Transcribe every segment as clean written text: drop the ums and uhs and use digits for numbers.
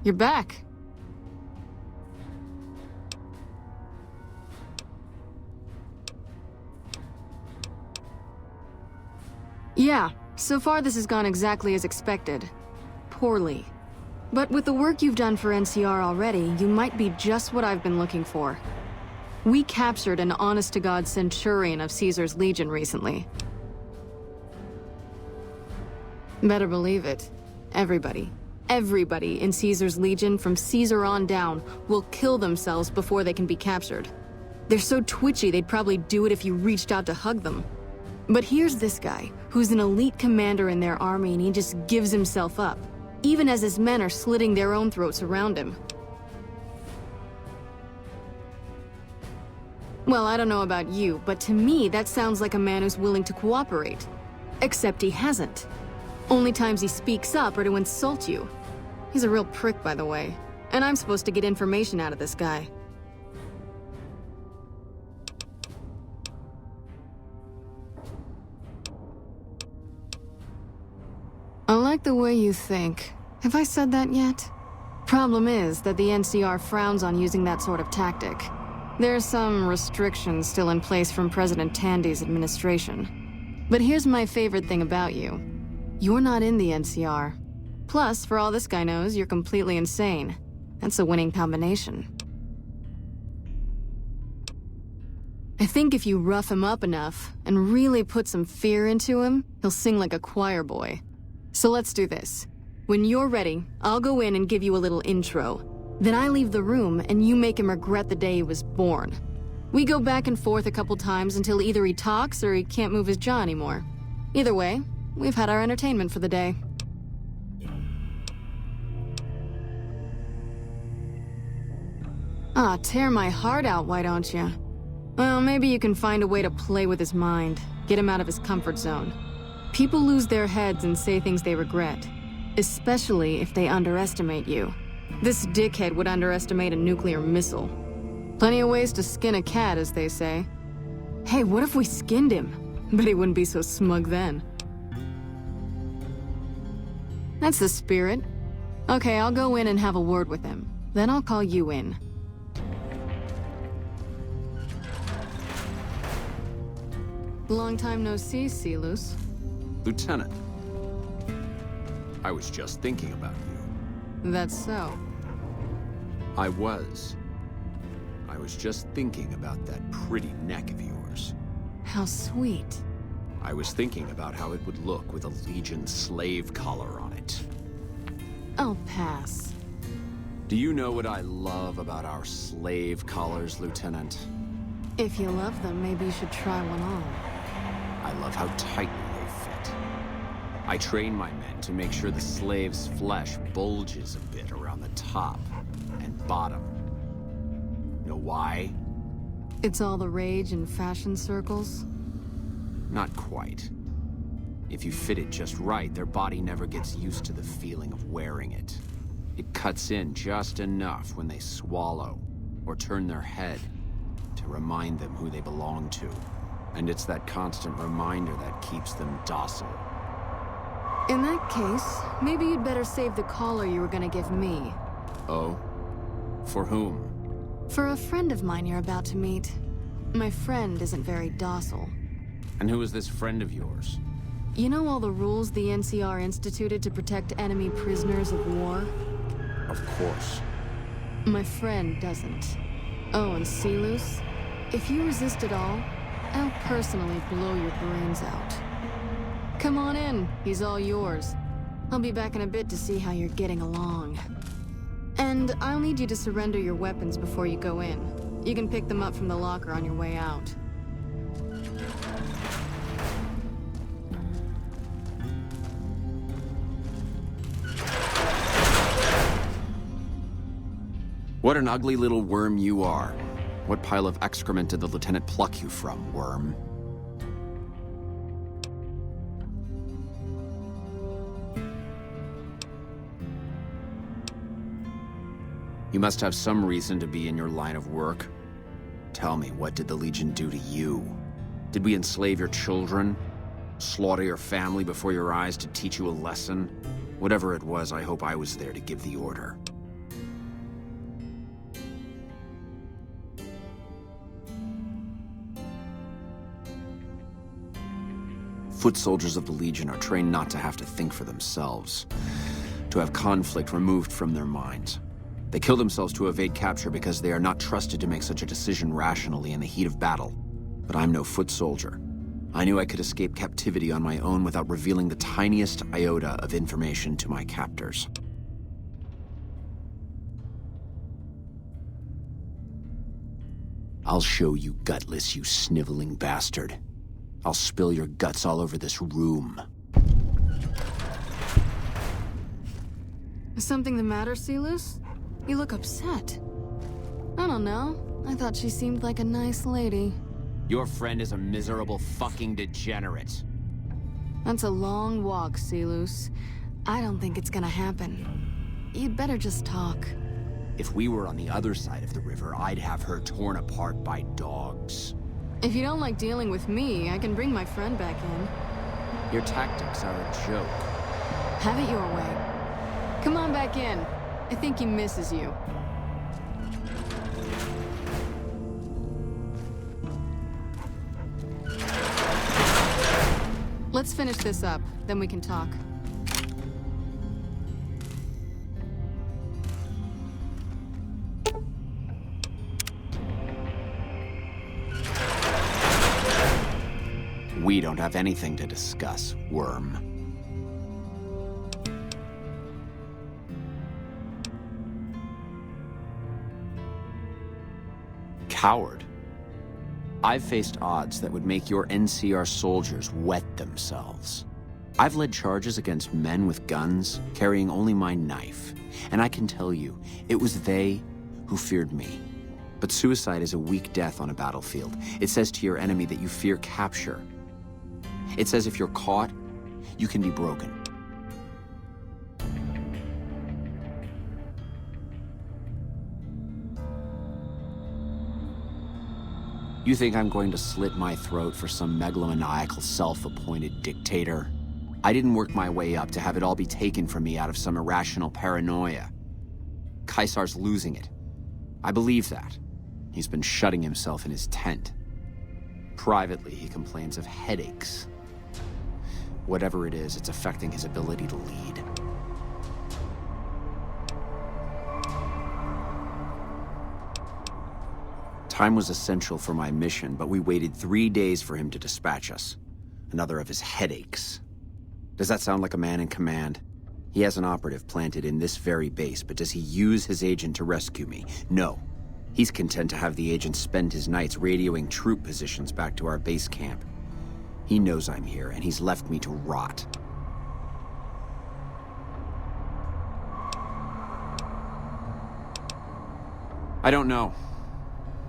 You're back. Yeah, so far this has gone exactly as expected. Poorly. But with the work you've done for NCR already, you might be just what I've been looking for. We captured an honest-to-God centurion of Caesar's Legion recently. Better believe it. Everybody in Caesar's Legion from Caesar on down will kill themselves before they can be captured. They're so twitchy they'd probably do it if you reached out to hug them. But here's this guy, who's an elite commander in their army, and he just gives himself up, even as his men are slitting their own throats around him. Well, I don't know about you, but to me that sounds like a man who's willing to cooperate. Except he hasn't. Only times he speaks up are to insult you. He's a real prick, by the way, and I'm supposed to get information out of this guy. I like the way you think. Have I said that yet? Problem is that the NCR frowns on using that sort of tactic. There's some restrictions still in place from President Tandy's administration. But here's my favorite thing about you. You're not in the NCR. Plus, for all this guy knows, you're completely insane. That's a winning combination. I think if you rough him up enough and really put some fear into him, he'll sing like a choir boy. So let's do this. When you're ready, I'll go in and give you a little intro. Then I leave the room and you make him regret the day he was born. We go back and forth a couple times until either he talks or he can't move his jaw anymore. Either way, we've had our entertainment for the day. Ah, tear my heart out, why don't you? Well, maybe you can find a way to play with his mind, get him out of his comfort zone. People lose their heads and say things they regret, especially if they underestimate you. This dickhead would underestimate a nuclear missile. Plenty of ways to skin a cat, as they say. Hey, what if we skinned him? Bet he wouldn't be so smug then. That's the spirit. Okay, I'll go in and have a word with him. Then I'll call you in. Long time no see, Silus. Lieutenant, I was just thinking about you. That's so. I was just thinking about that pretty neck of yours. How sweet. I was thinking about how it would look with a Legion slave collar on it. I'll pass. Do you know what I love about our slave collars, Lieutenant? If you love them, maybe you should try one on. I love how tightly they fit. I train my men to make sure the slave's flesh bulges a bit around the top and bottom. Know why? It's all the rage in fashion circles? Not quite. If you fit it just right, their body never gets used to the feeling of wearing it. It cuts in just enough when they swallow or turn their head to remind them who they belong to. And it's that constant reminder that keeps them docile. In that case, maybe you'd better save the collar you were gonna give me. Oh? For whom? For a friend of mine you're about to meet. My friend isn't very docile. And who is this friend of yours? You know all the rules the NCR instituted to protect enemy prisoners of war? Of course. My friend doesn't. Oh, and Silus? If you resist at all, I'll personally blow your brains out. Come on in, he's all yours. I'll be back in a bit to see how you're getting along. And I'll need you to surrender your weapons before you go in. You can pick them up from the locker on your way out. What an ugly little worm you are. What pile of excrement did the lieutenant pluck you from, worm? You must have some reason to be in your line of work. Tell me, what did the Legion do to you? Did we enslave your children? Slaughter your family before your eyes to teach you a lesson? Whatever it was, I hope I was there to give the order. Foot soldiers of the Legion are trained not to have to think for themselves, to have conflict removed from their minds. They kill themselves to evade capture because they are not trusted to make such a decision rationally in the heat of battle. But I'm no foot soldier. I knew I could escape captivity on my own without revealing the tiniest iota of information to my captors. I'll show you, Gutless, you sniveling bastard. I'll spill your guts all over this room. Is something the matter, Silus? You look upset. I don't know. I thought she seemed like a nice lady. Your friend is a miserable fucking degenerate. That's a long walk, Silus. I don't think it's gonna happen. You'd better just talk. If we were on the other side of the river, I'd have her torn apart by dogs. If you don't like dealing with me, I can bring my friend back in. Your tactics are a joke. Have it your way. Come on back in. I think he misses you. Let's finish this up, then we can talk. We don't have anything to discuss, worm. Coward. I've faced odds that would make your NCR soldiers wet themselves. I've led charges against men with guns, carrying only my knife. And I can tell you, it was they who feared me. But suicide is a weak death on a battlefield. It says to your enemy that you fear capture. It says if you're caught, you can be broken. You think I'm going to slit my throat for some megalomaniacal self-appointed dictator? I didn't work my way up to have it all be taken from me out of some irrational paranoia. Caesar's losing it. I believe that. He's been shutting himself in his tent. Privately, he complains of headaches. Whatever it is, it's affecting his ability to lead. Time was essential for my mission, but we waited 3 days for him to dispatch us. Another of his headaches. Does that sound like a man in command? He has an operative planted in this very base, but does he use his agent to rescue me? No. He's content to have the agent spend his nights radioing troop positions back to our base camp. He knows I'm here, and he's left me to rot. I don't know.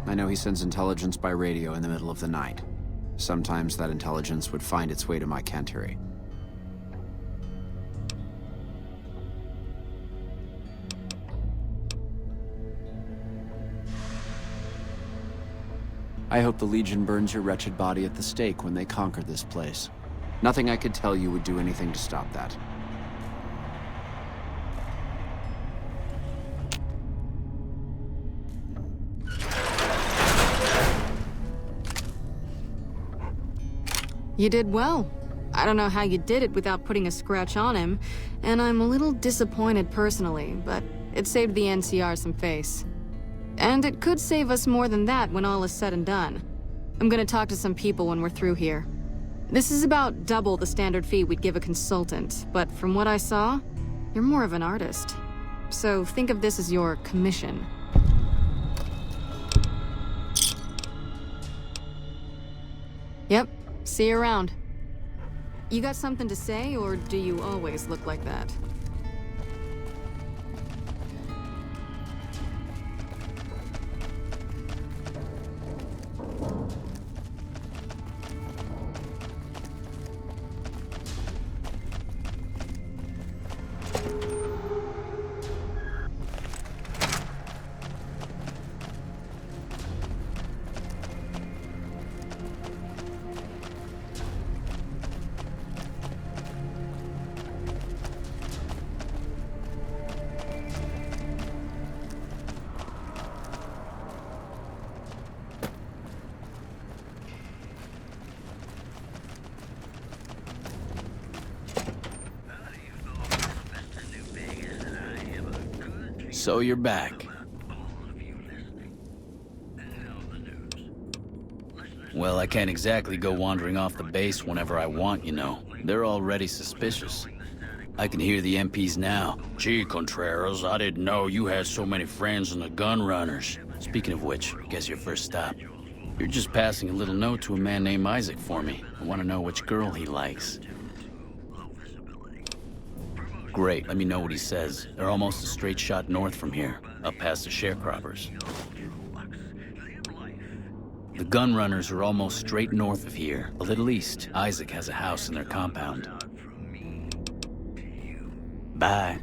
I know he sends intelligence by radio in the middle of the night. Sometimes that intelligence would find its way to my cantery. I hope the Legion burns your wretched body at the stake when they conquer this place. Nothing I could tell you would do anything to stop that. You did well. I don't know how you did it without putting a scratch on him, and I'm a little disappointed personally, but it saved the NCR some face. And it could save us more than that when all is said and done. I'm gonna talk to some people when we're through here. This is about double the standard fee we'd give a consultant, but from what I saw, you're more of an artist. So think of this as your commission. Yep, see you around. You got something to say, or do you always look like that? So you're back. Well, I can't exactly go wandering off the base whenever I want, you know. They're already suspicious. I can hear the MPs now. Gee, Contreras, I didn't know you had so many friends in the gun runners. Speaking of which, guess your first stop. You're just passing a little note to a man named Isaac for me. I want to know which girl he likes. Great, let me know what he says. They're almost a straight shot north from here, up past the sharecroppers. The gun runners are almost straight north of here, a little east. Isaac has a house in their compound. Bye.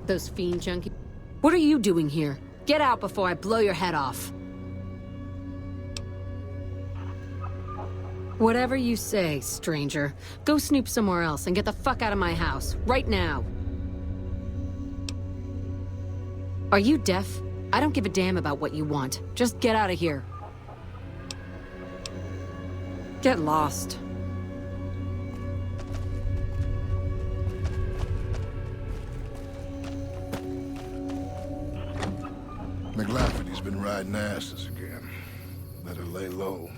Those fiend junkies. What are you doing here? Get out before I blow your head off. Whatever you say, stranger. Go snoop somewhere else and get the fuck out of my house, right now. Are you deaf? I don't give a damn about what you want. Just get out of here. Get lost. McLafferty's been riding asses again. Better lay low.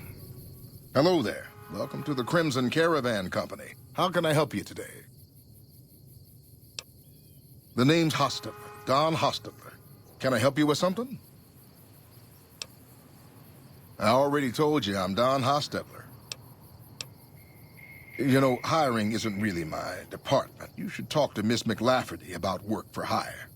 Hello there. Welcome to the Crimson Caravan Company. How can I help you today? The name's Hostetler, Don Hostetler. Can I help you with something? I already told you I'm Don Hostetler. You know, hiring isn't really my department. You should talk to Miss McLafferty about work for hire.